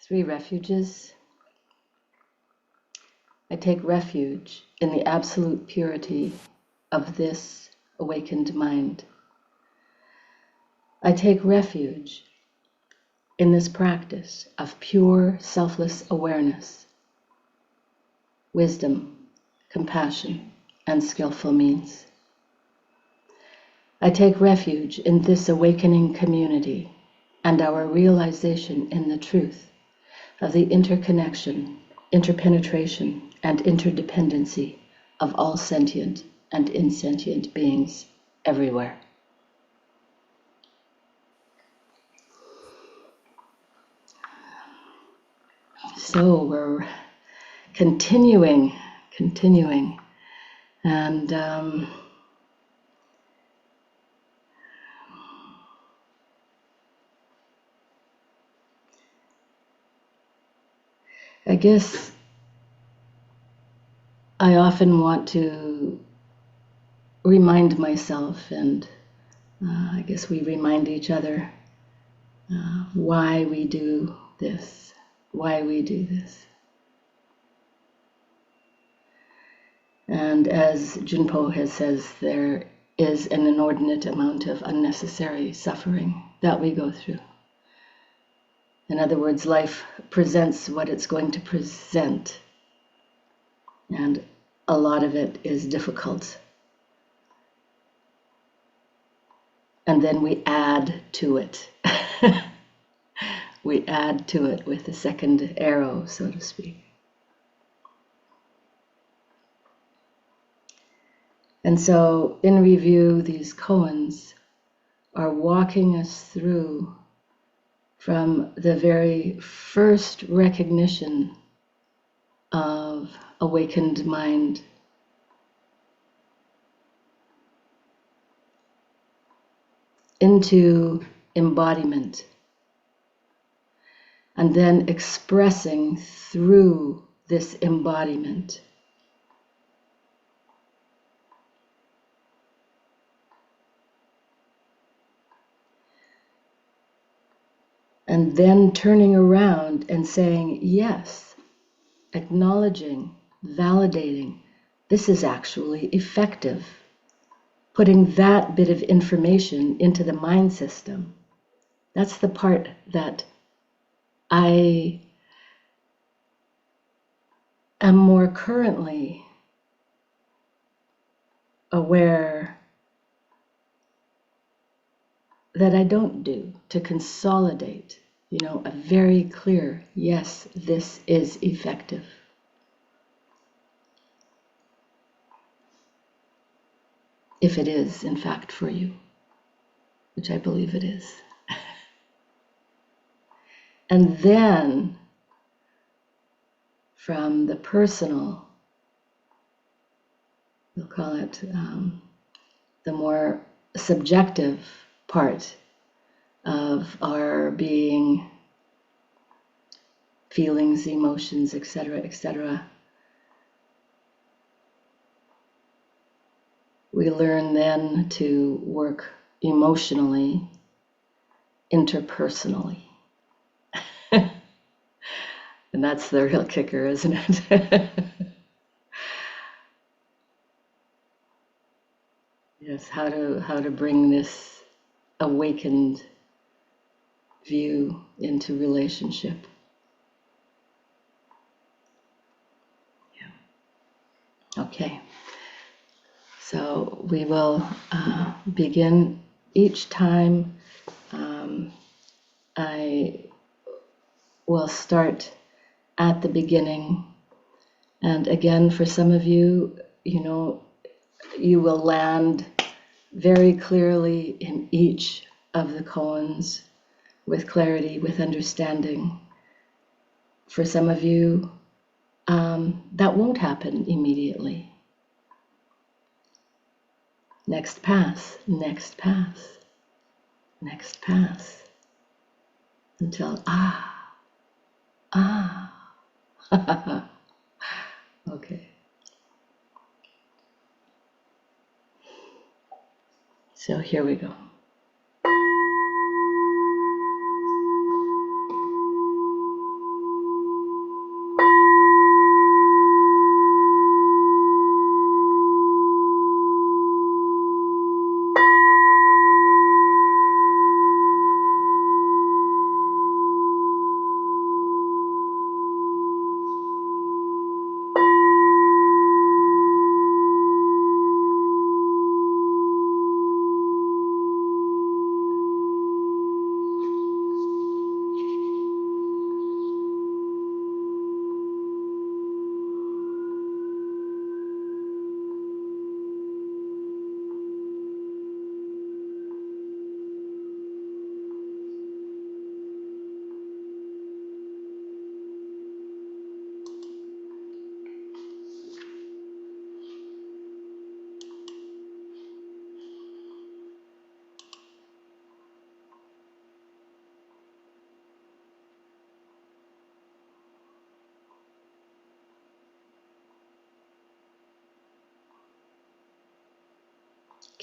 Three refuges. I take refuge in the absolute purity of this awakened mind. I take refuge in this practice of pure, selfless awareness, wisdom, compassion, and skillful means. I take refuge in this awakening community and our realization in the truth of the interconnection, interpenetration, and interdependency of all sentient and insentient beings everywhere. So we're continuing, and I guess I often want to remind myself, and I guess we remind each other why we do this, And as Junpo has says, there is an inordinate amount of unnecessary suffering that we go through. In other words, life presents what it's going to present, and a lot of it is difficult. And then we add to it. We add to it with a second arrow, so to speak. And so, in review, these koans are walking us through from the very first recognition of awakened mind into embodiment, and then expressing through this embodiment and then turning around and saying, yes, acknowledging, validating, this is actually effective. Putting that bit of information into the mind system. That's the part that I am more currently aware that I don't do, to consolidate, a very clear, yes, this is effective. If it is, in fact, for you, which I believe it is. And then, from the personal, we'll call it the more subjective part of our being, feelings, emotions, etc., etc., we learn then to work emotionally, interpersonally. And that's the real kicker, isn't it? Yes, how to bring this awakened view into relationship. Yeah. Okay. So we will begin each time. I will start at the beginning. And again, for some of you, you will land very clearly in each of the koans with clarity, with understanding. For some of you, that won't happen immediately. Next pass, next pass, next pass, until Okay. So here we go.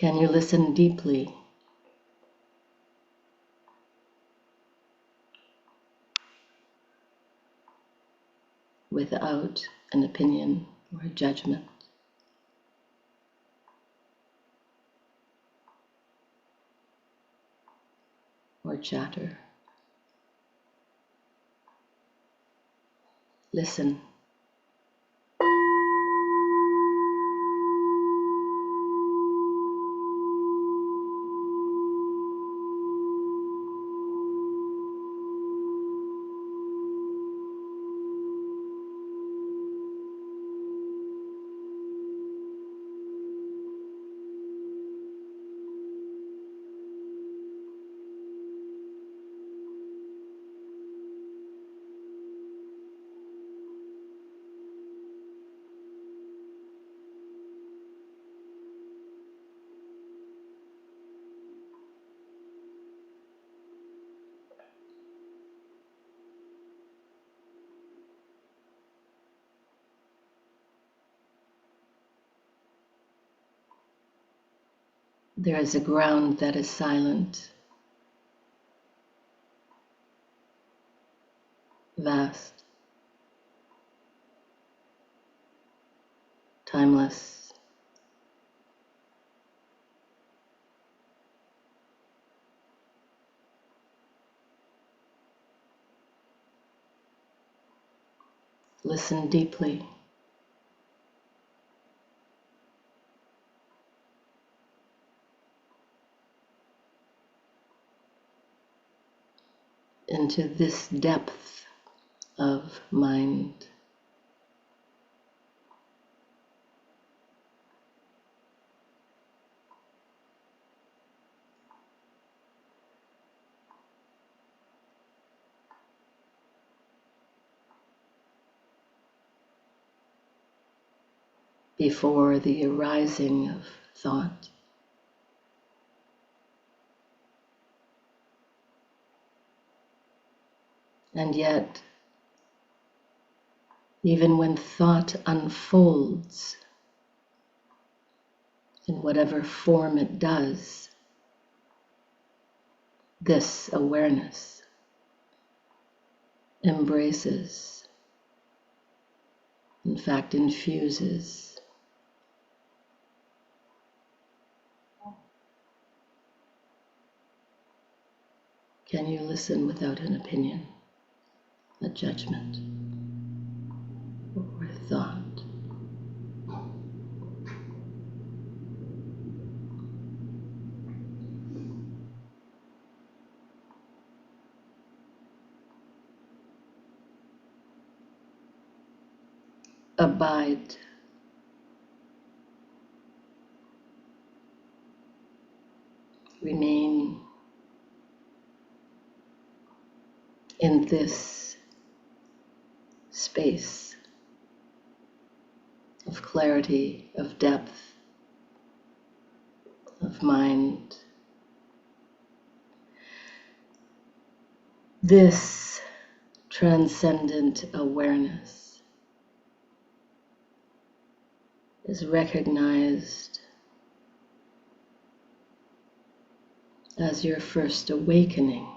Can you listen deeply without an opinion or a judgment or chatter? Listen. There is a ground that is silent, vast, timeless. Listen deeply. Into this depth of mind. Before the arising of thought. And yet, even when thought unfolds, in whatever form it does, this awareness embraces, in fact, infuses. Can you listen without an opinion, a judgment, or a thought? Abide. Remain in this space of clarity, of depth, of mind. This transcendent awareness is recognized as your first awakening.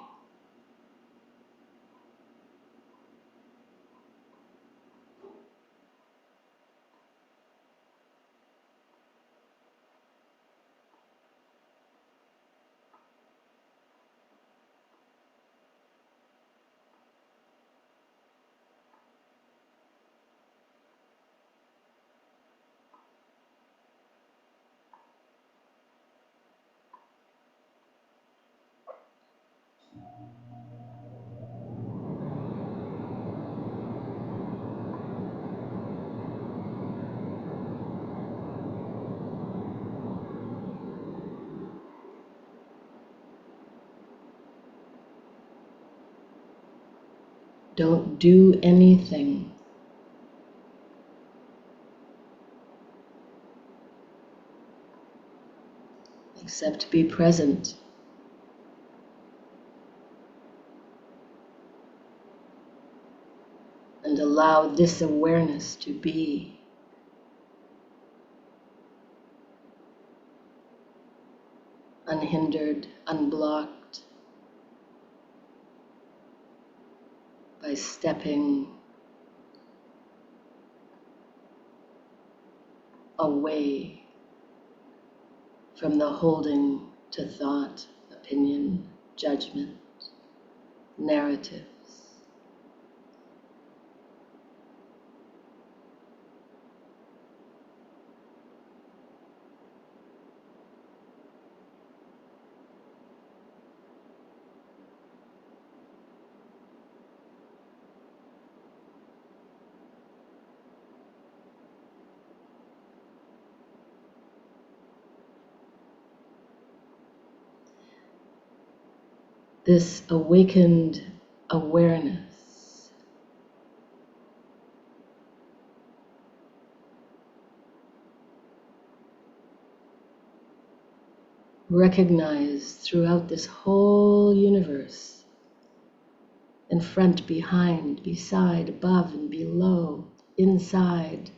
Don't do anything except be present. And allow this awareness to be. unhindered, unblocked, by stepping away from the holding to thought, opinion, judgment, narratives. This awakened awareness recognized throughout this whole universe, in front, behind, beside, above and below, inside,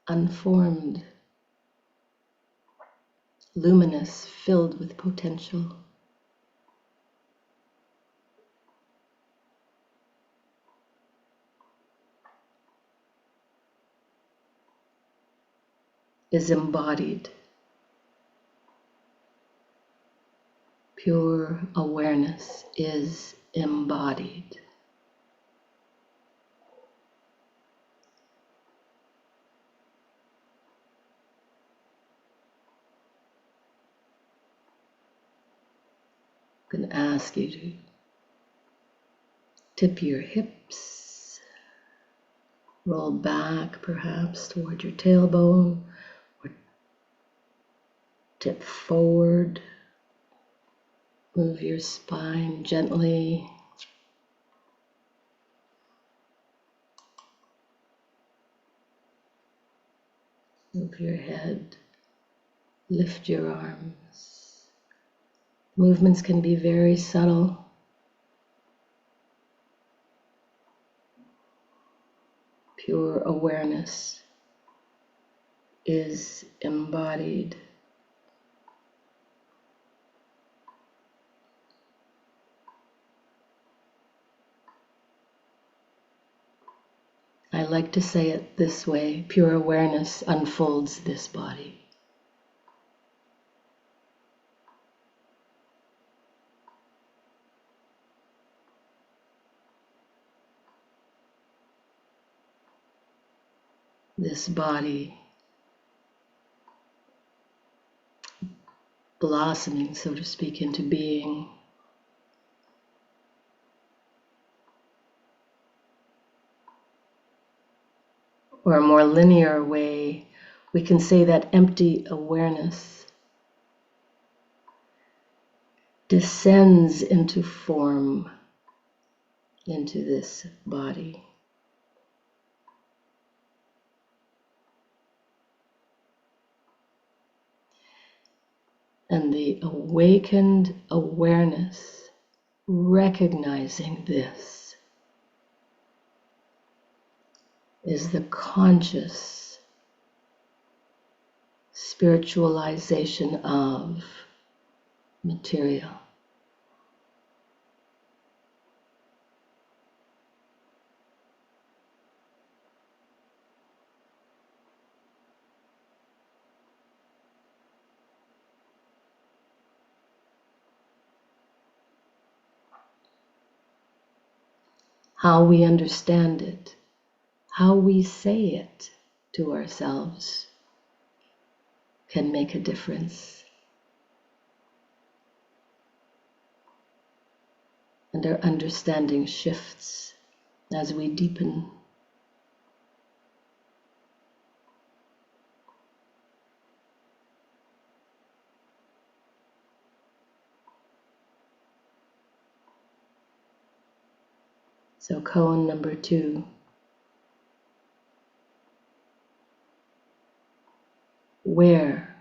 unformed, luminous, filled with potential. Is embodied. Pure awareness is embodied. I'm going to ask you to tip your hips, roll back perhaps toward your tailbone, or tip forward. Move your spine gently. Move your head. Lift your arms. Movements can be very subtle. Pure awareness is embodied. I like to say it this way: pure awareness unfolds this body. This body blossoming, so to speak, into being. Or a more linear way, we can say that empty awareness descends into form, into this body. And the awakened awareness, recognizing this, is the conscious spiritualization of material. How we understand it, how we say it to ourselves can make a difference. And our understanding shifts as we deepen. So koan number 2. Where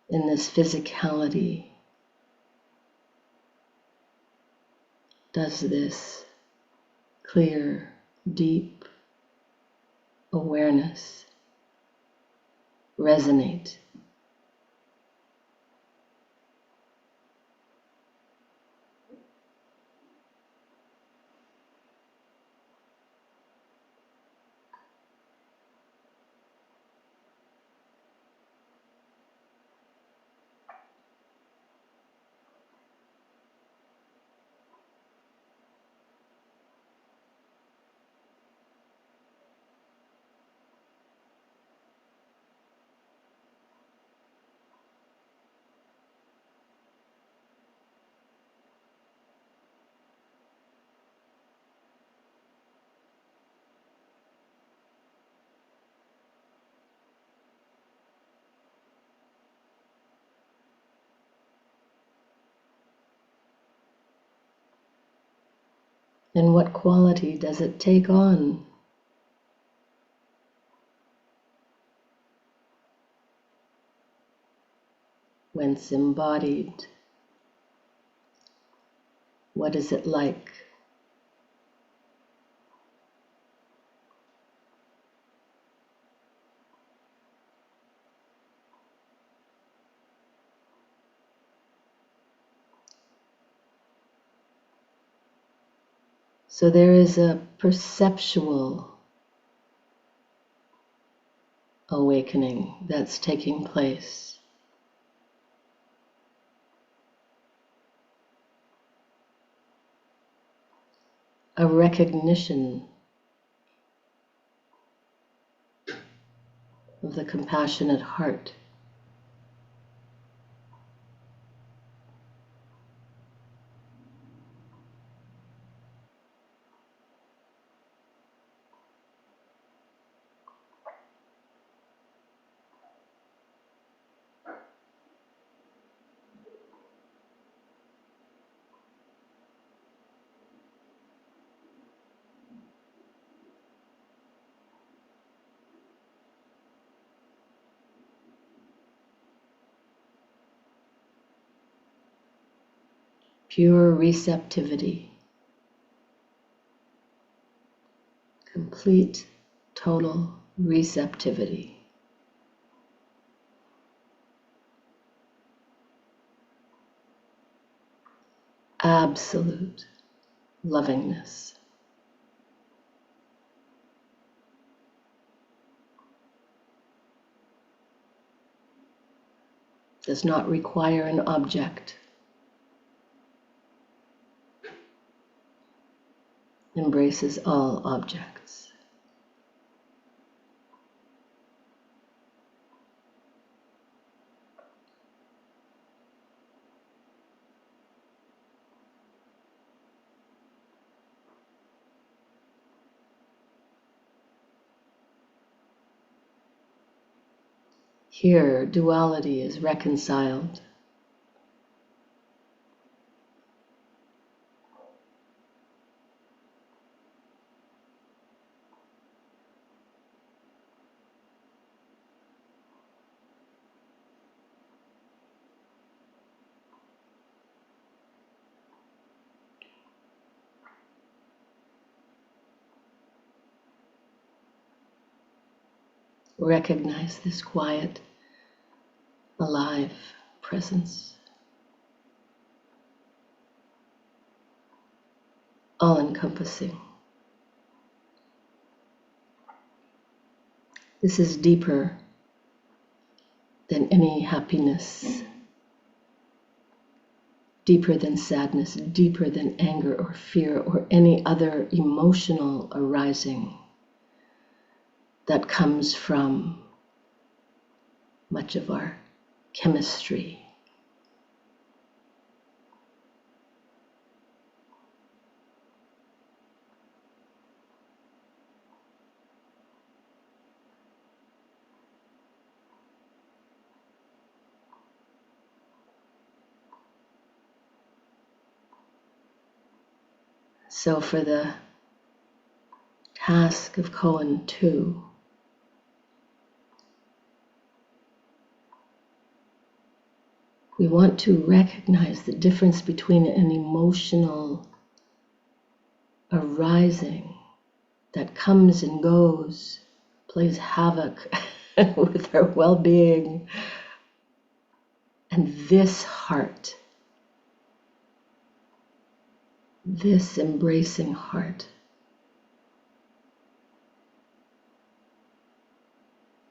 in this physicality does this clear, deep awareness resonate? And what quality does it take on? Whence embodied, what is it like? So there is a perceptual awakening that's taking place. A recognition of the compassionate heart. Pure receptivity, complete, total receptivity. Absolute lovingness. Does not require an object. Embraces all objects. Here, duality is reconciled. Recognize this quiet, alive presence. All-encompassing. This is deeper than any happiness, deeper than sadness, deeper than anger or fear or any other emotional arising that comes from much of our chemistry. So for the task of Koan 2, we want to recognize the difference between an emotional arising that comes and goes, plays havoc with our well-being. And this heart, this embracing heart,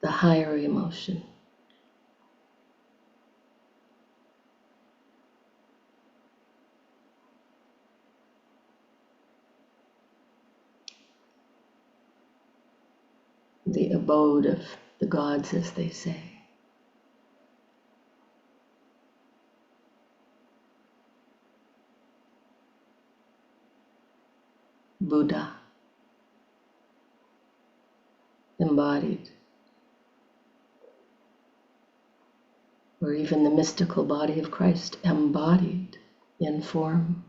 the higher emotion, the abode of the gods, as they say. Buddha, embodied, or even the mystical body of Christ, embodied in form.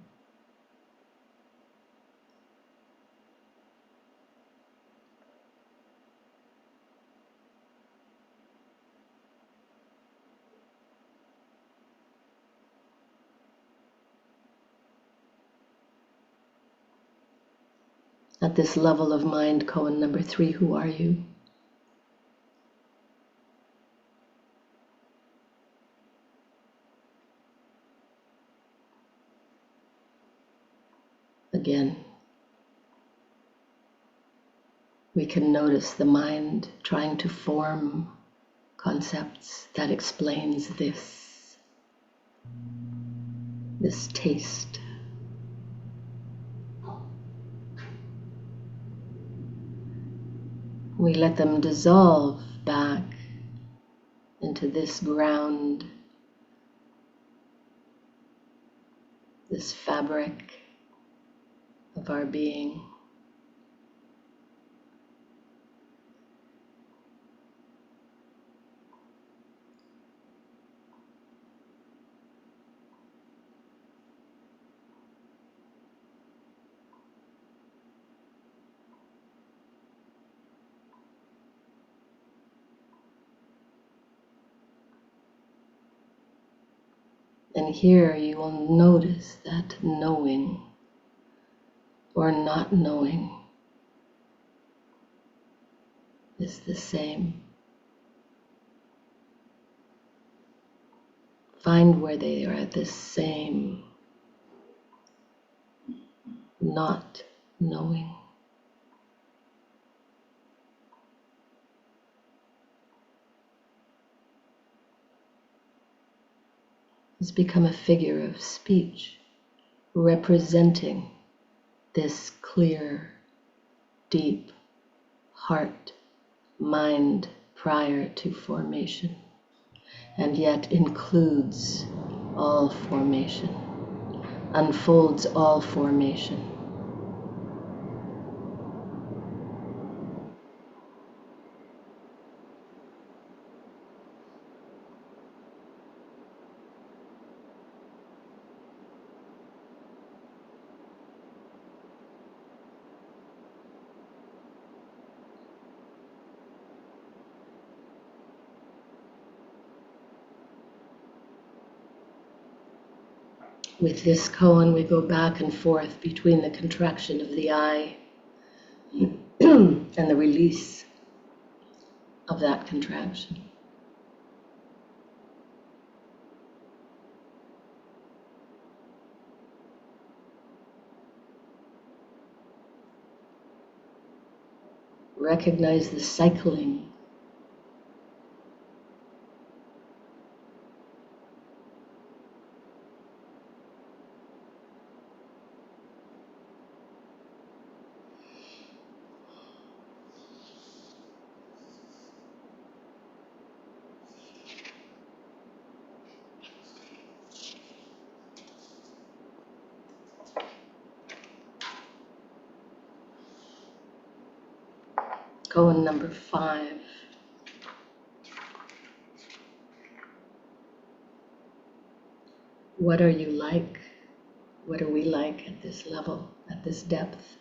At this level of mind, koan number 3, who are you? Again, we can notice the mind trying to form concepts that explains this taste. We let them dissolve back into this ground, this fabric of our being. And here you will notice that knowing or not knowing is the same. Find where they are the same, not knowing. Has become a figure of speech representing this clear, deep heart, mind prior to formation, and yet includes all formation, unfolds all formation. With this koan, we go back and forth between the contraction of the eye and the release of that contraction. Recognize the cycling. Koan number 5. What are you like? What are we like at this level, at this depth?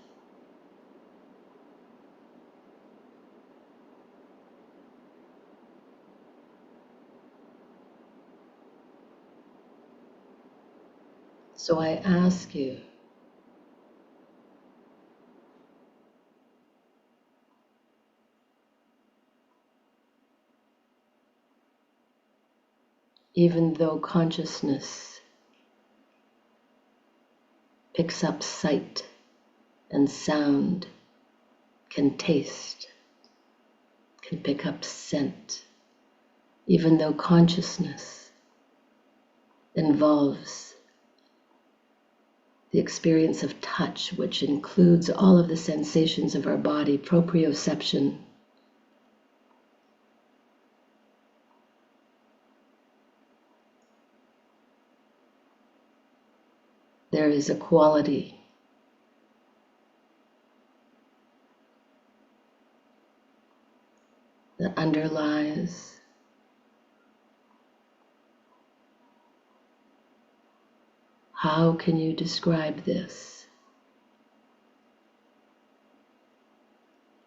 So I ask you, even though consciousness picks up sight and sound, can taste, can pick up scent, even though consciousness involves the experience of touch, which includes all of the sensations of our body, proprioception. There is a quality that underlies how can you describe this?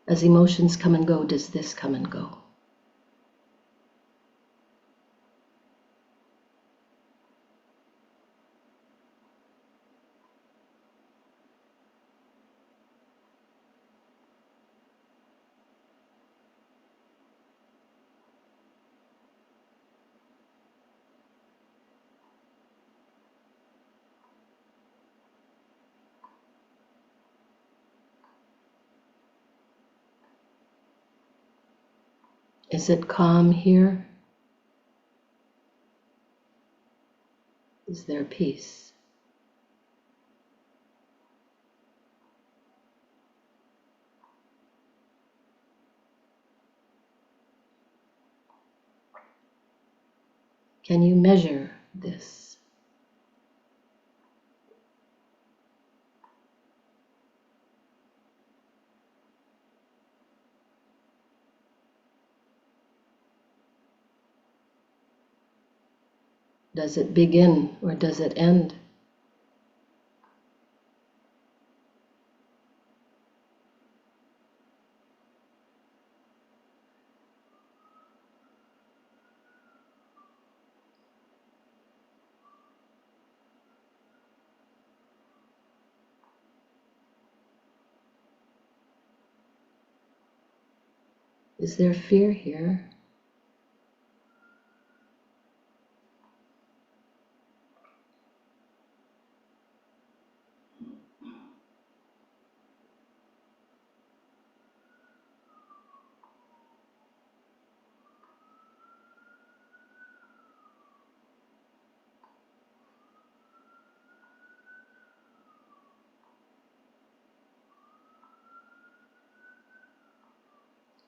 As emotions come and go, does this come and go? Is it calm here? Is there peace? Can you measure this? Does it begin or does it end? Is there fear here?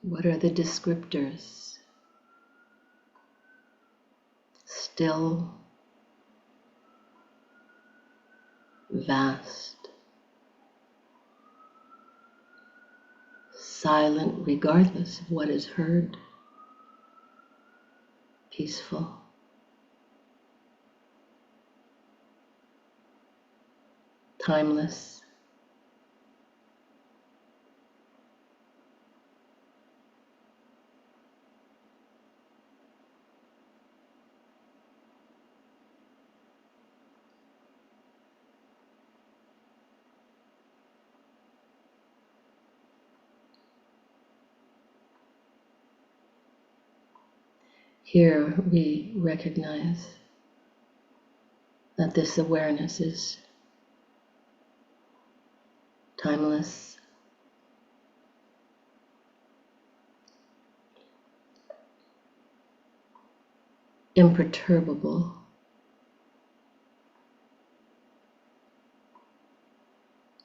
What are the descriptors? Still, vast, silent regardless of what is heard, peaceful. Timeless. Here we recognize that this awareness is timeless, imperturbable,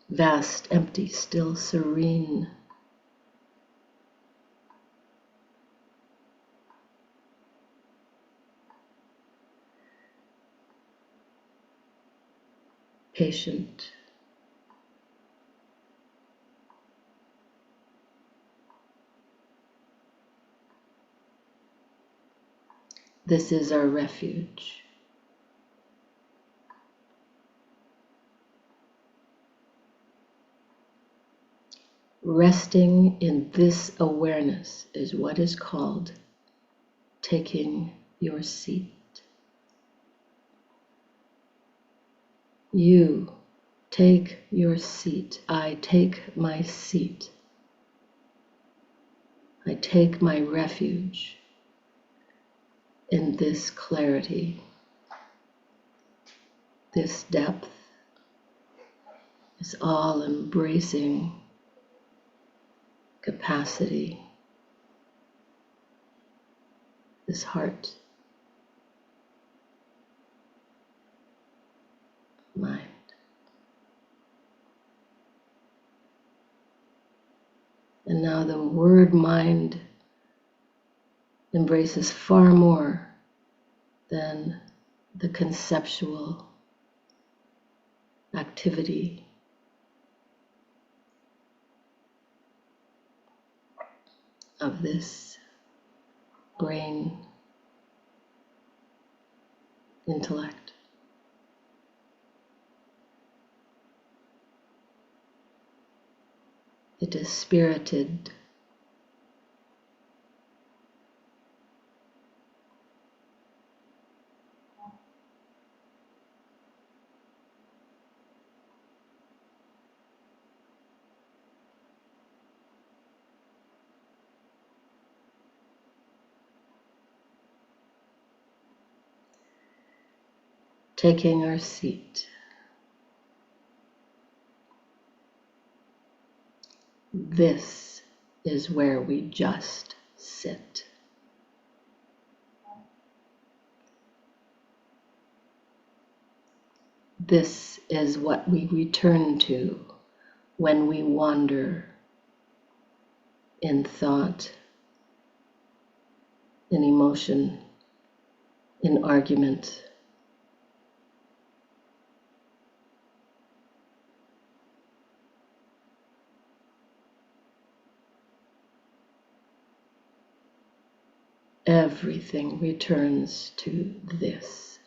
vast, empty, still, serene. Patient. This is our refuge. Resting in this awareness is what is called taking your seat. You take your seat. I take my seat. I take my refuge in this clarity, this depth, this all-embracing capacity, this heart, mind. And now the word mind embraces far more than the conceptual activity of this brain intellect. It is spirited. Taking our seat. This is where we just sit. This is what we return to when we wander in thought, in emotion, in argument. Everything returns to this.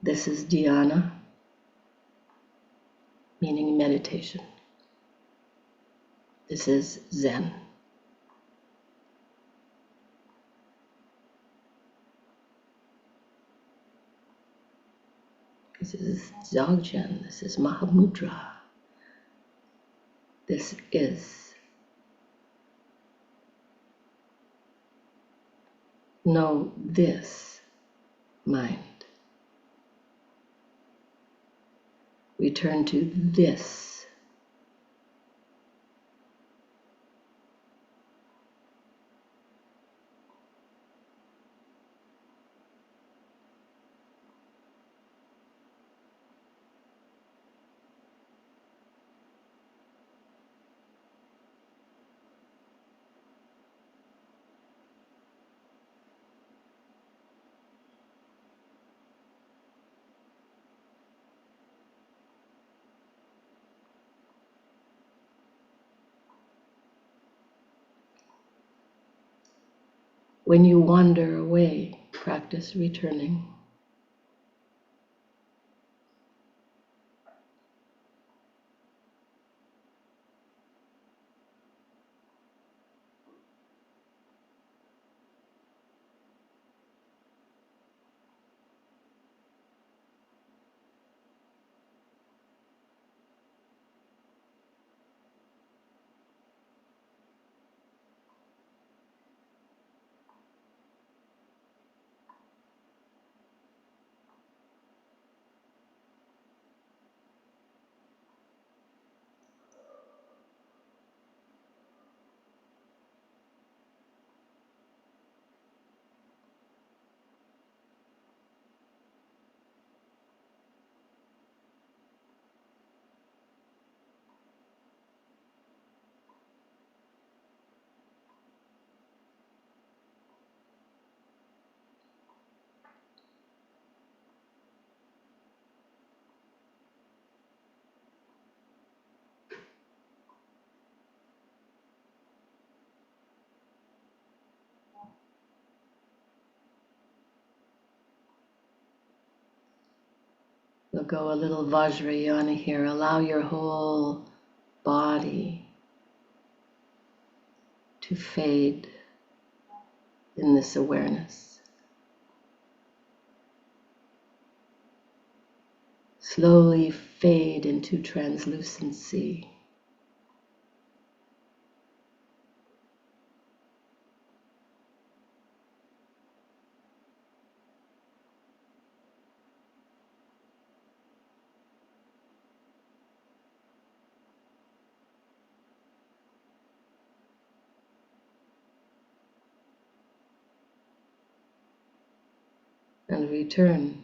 This is dhyana, meaning meditation. This is Zen. This is Dzogchen. This is Mahamudra. This is. Know this mind. Return to this. When you wander away, practice returning. We'll go a little Vajrayana here. Allow your whole body to fade in this awareness. slowly fade into translucency. And return